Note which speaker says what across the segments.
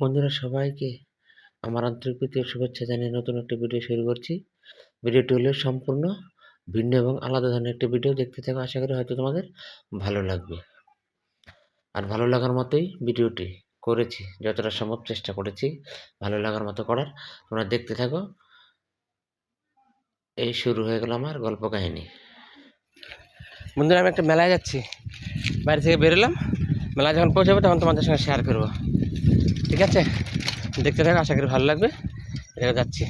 Speaker 1: বন্ধুরা সবাইকে আমার আন্তরিক প্রীতি ও শুভেচ্ছা জানিয়ে নতুন একটি ভিডিও শুরু করছি। ভিডিওটি হলো সম্পূর্ণ ভিন্ন এবং আলাদা ধরনের একটি ভিডিও। দেখতে থাকো, আশা করি হয়তো তোমাদের ভালো লাগবে। আর ভালো লাগার মতোই ভিডিওটি করেছি, যতটা সম্ভব চেষ্টা করেছি ভালো লাগার মতো করার। তোমরা দেখতে থাকো। এই শুরু হয়ে গেল আমার গল্প কাহিনী। বন্ধুরা, আমি একটা মেলায় যাচ্ছি, বাইরে থেকে বেরোলাম। মেলায় যখন পৌঁছাবো তখন তোমাদের সঙ্গে শেয়ার করবো, ঠিক আছে? দেখতে থাকো, আশা করি ভালো লাগবে। এটা যাচ্ছি,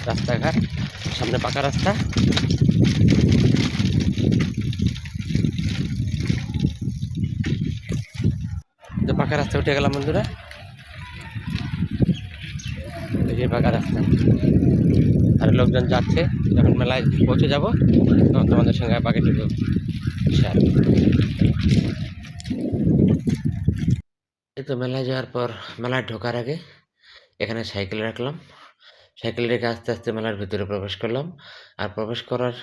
Speaker 1: রাস্তাঘাট, সামনে পাকা রাস্তা। তো পাকা রাস্তা উঠে গেলাম বন্ধুরা, এই যে পাকা রাস্তা। আর লোকজন যাচ্ছে। যখন মেলায় পৌঁছে যাব তখন তোমাদের সঙ্গে বাকি টুকু শেয়ার। এই তো মেলায় যাওয়ার পর, মেলায় ঢোকার আগে এখানে সাইকেল রাখলাম। সাইকেল রেখে আস্তে আস্তে মেলার ভিতরে প্রবেশ করলাম। আর প্রবেশ করার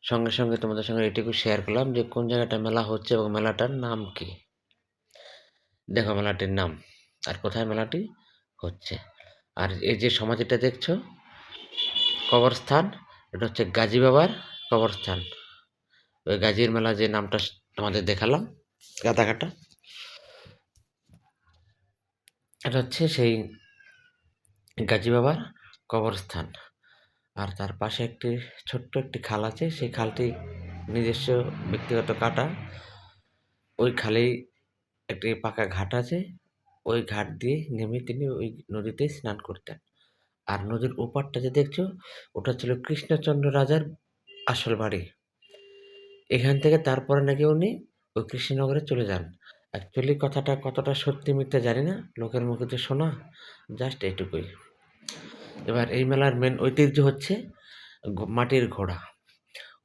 Speaker 1: সঙ্গে সঙ্গে তোমাদের সঙ্গে এটুকু শেয়ার করলাম যে কোন জায়গাটা মেলা হচ্ছে এবং মেলাটার নাম কি। দেখো মেলাটির নাম আর কোথায় মেলাটি হচ্ছে। আর এই যে সমাধিটা দেখছো, কবরস্থান, এটা হচ্ছে গাজী বাবার কবরস্থান। ওই গাজীর মেলা যে নামটা তোমাদের দেখালাম, গাদাঘাটা, এটা হচ্ছে সেই গাজী বাবার কবরস্থান। আর তার পাশে একটি ছোট্ট একটি খাল আছে, সেই খালটি নিজস্ব ব্যক্তিগত কাটা। ওই খালেই একটি পাকা ঘাট আছে, ওই ঘাট দিয়ে নেমে তিনি ওই নদীতে স্নান করতেন। আর নদীর ওপারটা যে দেখছো, ওটা ছিল কৃষ্ণচন্দ্র রাজার আসল বাড়ি। এখান থেকে তারপরে নাকি উনি ওই কৃষ্ণনগরে চলে যান। অ্যাকচুয়ালি কথাটা কতটা সত্যি মিথ্যা জানি না, লোকের মুখে তো শোনা, জাস্ট এইটুকুই। এবার এই মেলার মেন ঐতিহ্য হচ্ছে মাটির ঘোড়া।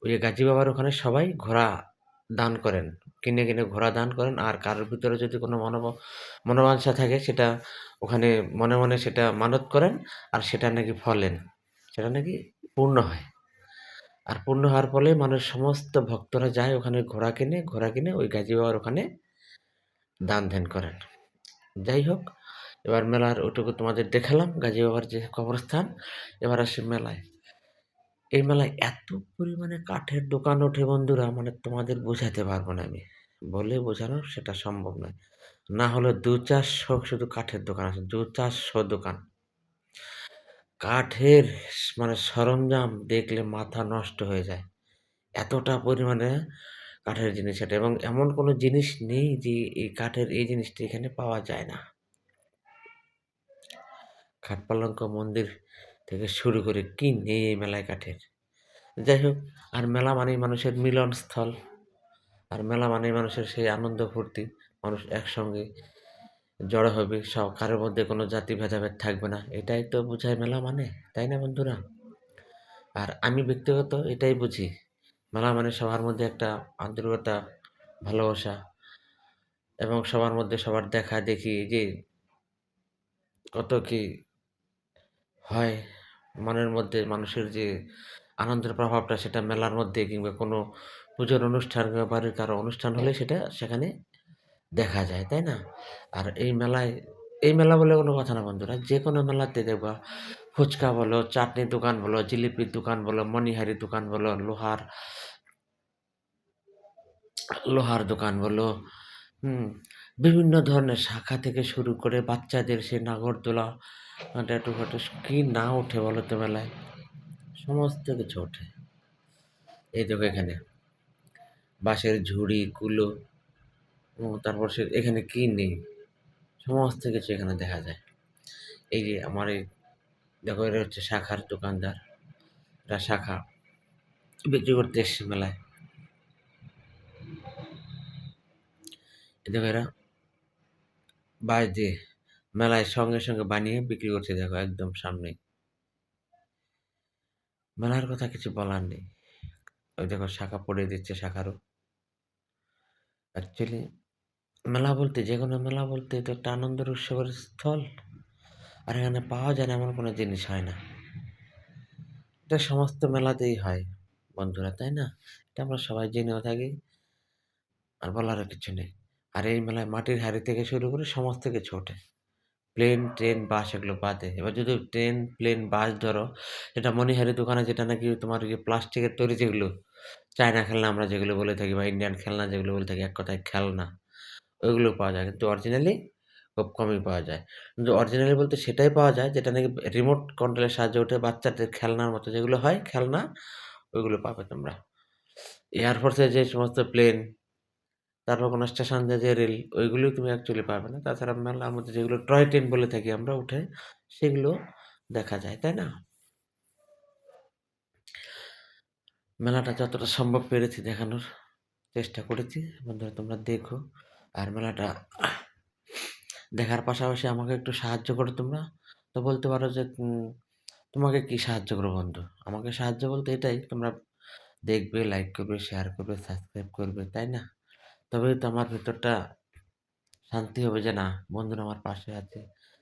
Speaker 1: ওই যে গাজী বাবার ওখানে সবাই ঘোড়া দান করেন, কিনে কিনে ঘোড়া দান করেন। আর কারোর ভিতরে যদি কোনো মনোবাঞ্ছা থাকে, সেটা ওখানে মনে মনে সেটা মানত করেন, আর সেটা নাকি ফলেন, সেটা নাকি পূর্ণ হয়। আর পূর্ণ হওয়ার ফলে মানুষ, সমস্ত ভক্তরা যায় ওখানে ঘোড়া কিনে ওই গাজী বাবার ওখানে দান ধ্যান করেন। যাই হোক, এবার মেলার ওটুকু তোমাদের দেখালাম, গাজী বাবার যে কবরস্থান। এবার আসি মেলায়। এই মেলায় এত পরিমাণে কাঠের দোকান ওঠে বন্ধুরা, মানে তোমাদের বোঝাতে পারবো না আমি, বলে বোঝানো সেটা সম্ভব নয়। না হলে ২-৪০০ শুধু কাঠের দোকান আছে, ২-৪০০ দোকান। কাঠের মানে সরঞ্জাম দেখলে মাথা নষ্ট হয়ে যায়, এতটা পরিমাণে কাঠের জিনিস এটা। এবং এমন কোনো জিনিস নেই যে এই কাঠের এই জিনিসটি এখানে পাওয়া যায় না। খাট পালঙ্ক মন্দির থেকে শুরু করে কি নেই এই মেলায় কাঠের। যাই হোক, আর মেলা মানেই মানুষের মিলনস্থল। আর মেলা মানেই মানুষের সেই আনন্দ ফুর্তি। মানুষ একসঙ্গে জড়ো হবে, সব কারোর মধ্যে কোনো জাতি ভেদাভেদ থাকবে না। এটাই তো বোঝায় মেলা মানে, তাই না বন্ধুরা? আর আমি ব্যক্তিগত এটাই বুঝি, মেলা মানে সবার মধ্যে একটা আন্তরিকতা, ভালোবাসা, এবং সবার মধ্যে সবার দেখা দেখি, যে কত কি হয় মনের মধ্যে, মানুষের যে আনন্দের প্রভাবটা, সেটা মেলার মধ্যে কিংবা কোনো পুজোর অনুষ্ঠান কিংবা বাড়ির কারো অনুষ্ঠান হলে সেটা সেখানে দেখা যায়, তাই না? আর এই মেলায়, এই মেলা বলে কোনো কথা না বন্ধুরা, যে কোনো মেলাতে দেখবা ফুচকা বলো, চাটনির দোকান বলো, জিলিপির দোকান বলো, মণিহারির দোকান বলো, লোহার লোহার দোকান বলো, হুম, বিভিন্ন ধরনের শাখা থেকে শুরু করে বাচ্চাদের সে নাগরদোলা, ট্যাটু ফ্যাটু, কি না ওঠে বলো তো মেলায়, সমস্ত কিছু ওঠে। এই দেখো এখানে বাঁশের ঝুড়ি, কুলো, তারপর সে এখানে কি নেই, সমস্ত কিছু এখানে দেখা যায়। এই যে আমার এই দেখো, এটা হচ্ছে শাখার দোকানদার, এরা শাখা বিক্রি করতে এসছে মেলায়। এই দেখো এরা বাঁশ দিয়ে মেলায় সঙ্গে সঙ্গে বানিয়ে বিক্রি করছে, দেখো একদম সামনে। মেলার কথা কিছু বলার নেই। ওই দেখো শাখা পড়ে দিচ্ছে, শাখারও। অ্যাকচুয়ালি মেলা বলতে, যে কোনো মেলা বলতে তো একটা আনন্দের উৎসবের স্থল। আর এখানে পাওয়া যায় না এমন কোনো জিনিস হয় না। এটা সমস্ত মেলাতেই হয় বন্ধুরা, তাই না? এটা আমরা সবাই জেনেও থাকি, আর বলারও কিছু নেই। আর এই মেলায় মাটির হাঁড়ি থেকে শুরু করে সমস্ত কিছু ওঠে। প্লেন, ট্রেন, বাস এগুলো বাদে। এবার যদি ট্রেন, প্লেন, বাস ধরো, যেটা মণিহারি দোকানে যেটা নাকি তোমার ওই যে প্লাস্টিকের তৈরি যেগুলো, চায়না খেলনা আমরা যেগুলো বলে থাকি বা ইন্ডিয়ান খেলনা যেগুলো বলে থাকি, এক কথায় খেলনা, ওইগুলো পাওয়া যায়। কিন্তু অরিজিনালি খুব কমই পাওয়া যায়। কিন্তু অরিজিনালি বলতে সেটাই পাওয়া যায় যেটা নাকি রিমোট কন্ট্রোলের সাহায্যে ওঠে, বাচ্চাদের খেলনার মতো যেগুলো হয় খেলনা, ওইগুলো পাবে তোমরা। এয়ার ফোর্সের যে সমস্ত প্লেন, তারপর কোনো স্টেশন দিয়ে যে রেল, ওইগুলোই তুমি অ্যাকচুয়ালি পাবে না। তাছাড়া মেলার মধ্যে যেগুলো টয় ট্রেন বলে থাকি আমরা উঠে, সেগুলো দেখা যায়, তাই না? মেলাটা যতটা সম্ভব পেরেছি দেখানোর চেষ্টা করেছি। বন্ধুরা তোমরা দেখো। আর মেলাটা দেখার পাশাপাশি আমাকে একটু সাহায্য করো তোমরা। তো বলতে পারো যে তোমাকে কি সাহায্য করবো বন্ধু? আমাকে সাহায্য বলতে এটাই, তোমরা দেখবে, লাইক করবে, শেয়ার করবে, সাবস্ক্রাইব করবে, তাই না? তবেই তো আমার ভেতরটা শান্তি হবে যে না, বন্ধুরা আমার পাশে আছে,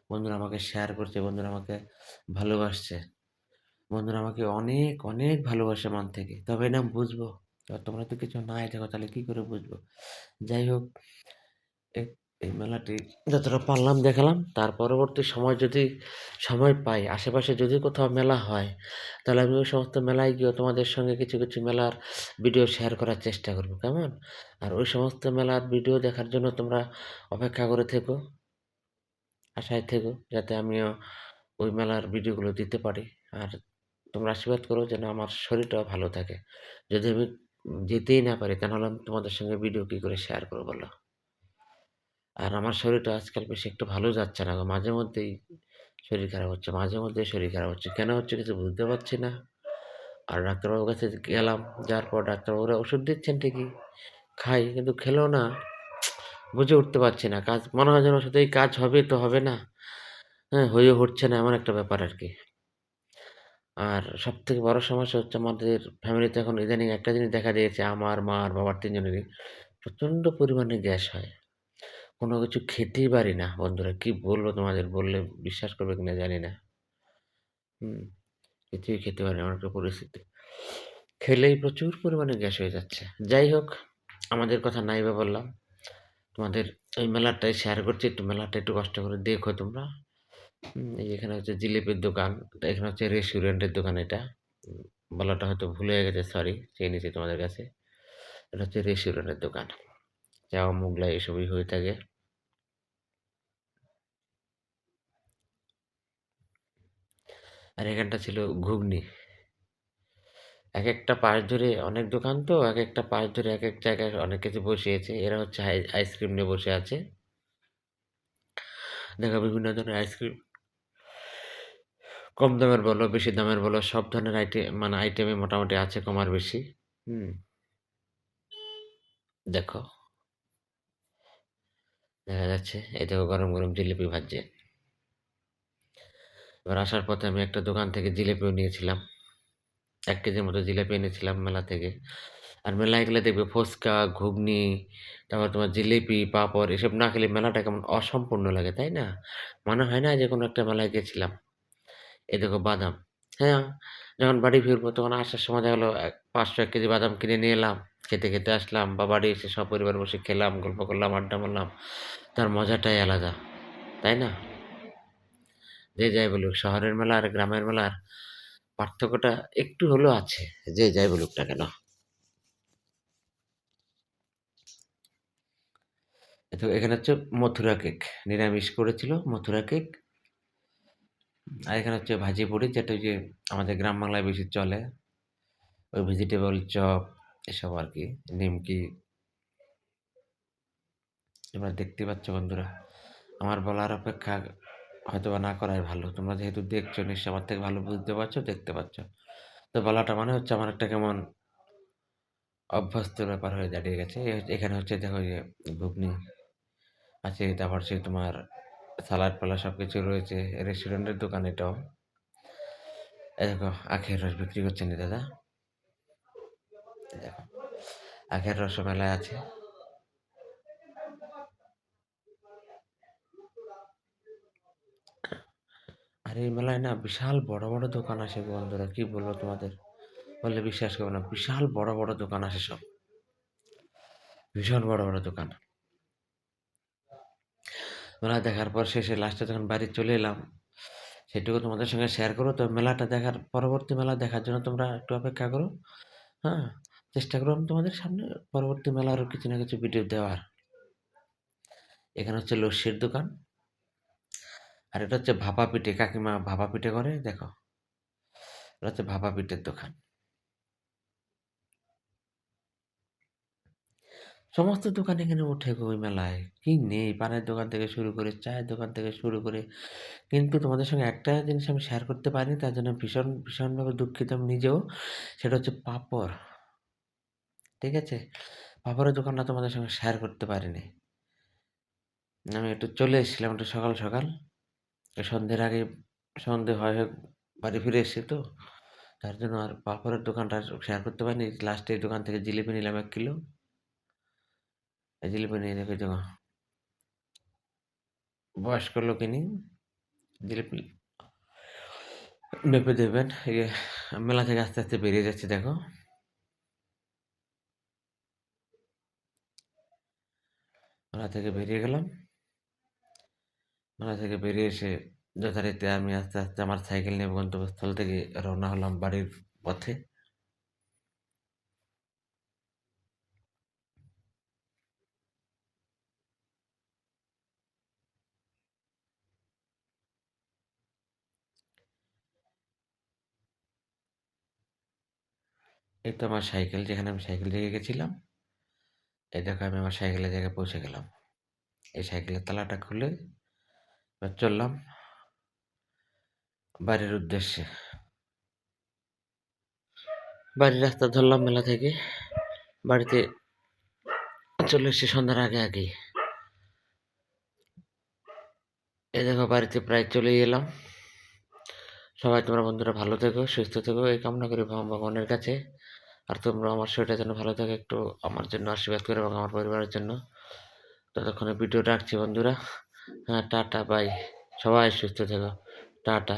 Speaker 1: বন্ধুরা আমাকে শেয়ার করছে, বন্ধুরা আমাকে ভালোবাসছে, বন্ধুরা আমাকে অনেক, অনেক ভালোবাসে মন থেকে। তবেই না বুঝবো। আর তোমরা তো কিছু নাই দেখো, তাহলে কি করে বুঝবো? যাই হোক, এ এই মেলাটি যতটা পারলাম দেখালাম। তার পরবর্তী সময় যদি সময় পাই, আশেপাশে যদি কোথাও মেলা হয়, তাহলে আমি ওই সমস্ত মেলায় গিয়েও তোমাদের সঙ্গে কিছু, কিছু মেলার ভিডিও শেয়ার করার চেষ্টা করব, কেমন? আর ওই সমস্ত মেলার ভিডিও দেখার জন্য তোমরা অপেক্ষা করে থেকো, আশায় থেকো, যাতে আমিও ওই মেলার ভিডিওগুলো দিতে পারি। আর তোমরা আশীর্বাদ করো যেন আমার শরীরটাও ভালো থাকে। যদি আমি যেতেই না পারি, তাহলে আমি তোমাদের সঙ্গে ভিডিও কি করে শেয়ার করব বলো? আর আমার শরীরটা আজকাল বেশি একটু ভালো যাচ্ছে না গো। মাঝে মধ্যেই শরীর খারাপ হচ্ছে, মাঝে মধ্যেই শরীর খারাপ হচ্ছে। কেন হচ্ছে কিছু বুঝতে পারছি না। আর ডাক্তারবাবুর কাছে গেলাম, যাওয়ার পর ডাক্তারবাবুরা ওষুধ দিচ্ছেন ঠিকই, খাই, কিন্তু খেলেও না বুঝে উঠতে পারছি না। কাজ মনে হয় যেন ওষুধেই কাজ হবে তো হবে না। হ্যাঁ, হয়েও উঠছে না, এমন একটা ব্যাপার আরকি। আর সবথেকে বড় সমস্যা হচ্ছে আমাদের ফ্যামিলিতে এখন ইদানিং একটা জিনিস দেখা দিয়েছে, আমার, মা আর বাবার ৩ জনেরই প্রচণ্ড পরিমাণে গ্যাস হয়। কোনো কিছু খেতেই পারি না বন্ধুরা। কি বলবো তোমাদের? বললে বিশ্বাস করবে কিনা জানি না। হুম, কিছুই খেতে পারি না, এমন একটা পরিস্থিতি। খেলেই প্রচুর পরিমাণে গ্যাস হয়ে যাচ্ছে। যাই হোক, আমাদের কথা নাই বা বললাম। তোমাদের এই মেলাটাই শেয়ার করছি। একটু মেলাটা একটু কষ্ট করে দেখো তোমরা। এই যে এখানে হচ্ছে জিলিপির দোকান। এখানে হচ্ছে রেস্টুরেন্টের দোকান এটা। উম বলাটা হয়তো ভুল হয়ে গেছে, সরি। চেয়ে নিচ্ছি তোমাদের কাছে। এটা হচ্ছে রেস্টুরেন্টের দোকান। চাও, মোগলাই এসবই হয়ে থাকে। আর এখানটা ছিল ঘুগনি। একেকটা পাশ ধরে অনেক দোকান তো, একেকটা পাশ ধরে একেক জায়গায় অনেক কিছু বসিয়েছে। এরা হচ্ছে আইসক্রিম নিয়ে বসে আছে। দেখো বিভিন্ন ধরনের আইসক্রিম, কম দামের বলো, বেশি দামের বলো, সব ধরনের মানে আইটেমই মোটামুটি আছে কম আর বেশি। হুম, দেখো, দেখা যাচ্ছে এই দেখো গরম, গরম জিলিপি ভাজছে। এবার আসার পথে আমি একটা দোকান থেকে জিলিপিও নিয়েছিলাম। ১ কেজির মতো জিলাপি এনেছিলাম মেলা থেকে। আর মেলায় গেলে দেখবে ফুচকা, ঘুগনি, তারপর তোমার জিলিপি, পাঁপড় এসব না খেলে মেলাটা কেমন অসম্পূর্ণ লাগে, তাই না? মনে হয় না যে কোনো একটা মেলায় গেছিলাম। এই দেখো বাদাম। হ্যাঁ, যখন বাড়ি ফিরবো তখন আসার সময় দেখা গেলো ৫০০-১ কেজি বাদাম কিনে নিয়ে এলাম। খেতে, খেতে আসলাম বা বাড়ি এসে সপরিবার বসে খেলাম, গল্প করলাম, আড্ডা মারলাম। তার মজাটাই আলাদা, তাই না? যে যাই বলুক, শহরের মেলা আর গ্রামের মেলার পার্থক্যটা একটু হলেও আছে। যে যাই বলুক না কেন। তো এখানে হচ্ছে মথুরা কেক। নিরামিষ করেছিল মথুরা কেক। আর এখানে হচ্ছে ভাজি পুরি, যেটা ওই যে আমাদের গ্রাম বাংলায় বেশি চলে। ওই ভেজিটেবল চপ এসব আরকি। নিমকি। তোমরা দেখতে পাচ্ছ বন্ধুরা। আমার বলার অপেক্ষা হয়তোবা না করাই ভালো। তোমরা যেহেতু দেখছো নিশ্চয়ই আমার থেকে ভালো বুঝতে পারছো, দেখতে পাচ্ছ। তো বলাটা মানে হচ্ছে আমার একটা কেমন অভ্যস্ত ব্যাপার হয়ে দাঁড়িয়ে গেছে। এখানে হচ্ছে দেখো যে ঘুগনি আছে, তারপর হচ্ছে তোমার সালাদ-পালাদ সবকিছু রয়েছে। রেস্টুরেন্টের দোকান এটাও। এই দেখো আখের রস বিক্রি করছেন এই দাদা। এই দেখো আখের রসও মেলায় আছে। আর এই মেলায় না বিশাল বড়, বড় দোকান আসে গো বন্ধুরা। কি বলবো তোমাদের? বললে বিশ্বাস করবে না। বিশাল বড়, বড় দোকান আসে সব। ভীষণ বড়, বড় দোকান। মেলা দেখার পর শেষে লাস্টে যখন বাড়ি চলে এলাম, সেটুকু তোমাদের সঙ্গে শেয়ার করো। তো মেলাটা দেখার পরবর্তী মেলা দেখার জন্য তোমরা একটু অপেক্ষা করো। হ্যাঁ? চেষ্টা করব আমি তোমাদের সামনে পরবর্তী মেলারও কিছু না কিছু ভিডিও দেওয়ার। এখানে হচ্ছে লস্যির দোকান। আর এটা হচ্ছে ভাপা পিঠে, কাকিমা ভাপা পিঠে করে দেখো। এটা হচ্ছে ভাপা পিঠের দোকান। সমস্ত দোকান এখানে ওঠে গো ওই মেলায়। কি নেই? পানের দোকান থেকে শুরু করে, চায়ের দোকান থেকে শুরু করে। কিন্তু তোমাদের সঙ্গে একটা জিনিস আমি শেয়ার করতে পারিনি, তার জন্য ভীষণভাবে দুঃখিত আমি নিজেও। সেটা হচ্ছে পাঁপড়। ঠিক আছে? পাঁপড়ের দোকানটা তোমাদের সঙ্গে শেয়ার করতে পারিনি। আমি একটু চলে এসেছিলাম একটু সকাল। সন্ধ্যের আগে সন্ধে হয়ে বাড়ি ফিরে এসেছি তো। তার জন্য আর পাঁপড়ের দোকানটা শেয়ার করতে পারিনি। লাস্টে এই দোকান থেকে জিলিপি নিলাম ১ কিলো। এই জিলিপি নিয়ে রেখে দেওয়া। বয়স্ক লোকিনী জিলিপি মেপে দেবেন। এই যে মেলা থেকে আস্তে বেরিয়ে যাচ্ছি দেখো। মেলা থেকে বেরিয়ে গেলাম। মেলা থেকে বেরিয়ে এসে যথারীতি আমি আস্তে আমার সাইকেল নিয়ে গন্তব্যস্থল থেকে রওনা হলাম বাড়ির পথে। এই তো আমার সাইকেল, যেখানে আমি সাইকেল রেখে গেছিলাম। এই দেখো আমি আমার সাইকেলের জায়গায় পৌঁছে গেলাম। এই সাইকেলের তালাটা খুলে এবার চললাম বাড়ির উদ্দেশ্যে। বাড়ির রাস্তা ধরলাম মেলা থেকে। বাড়িতে চলে এসেছি সন্ধ্যার আগেই। এই দেখো বাড়িতে প্রায় চলেই এলাম। সবাই তোমরা বন্ধুরা ভালো থেকো, সুস্থ থেকো এই কামনা করি ভগবানের কাছে। আর তোমরা আমার শরীরটা যেন ভালো থাকে, একটু আমার জন্য আশীর্বাদ করো এবং আমার পরিবারের জন্য। ততক্ষণে ভিডিও রাখছি বন্ধুরা। হ্যাঁ, টাটা বাই। সবাই সুস্থ থেকো। টাটা।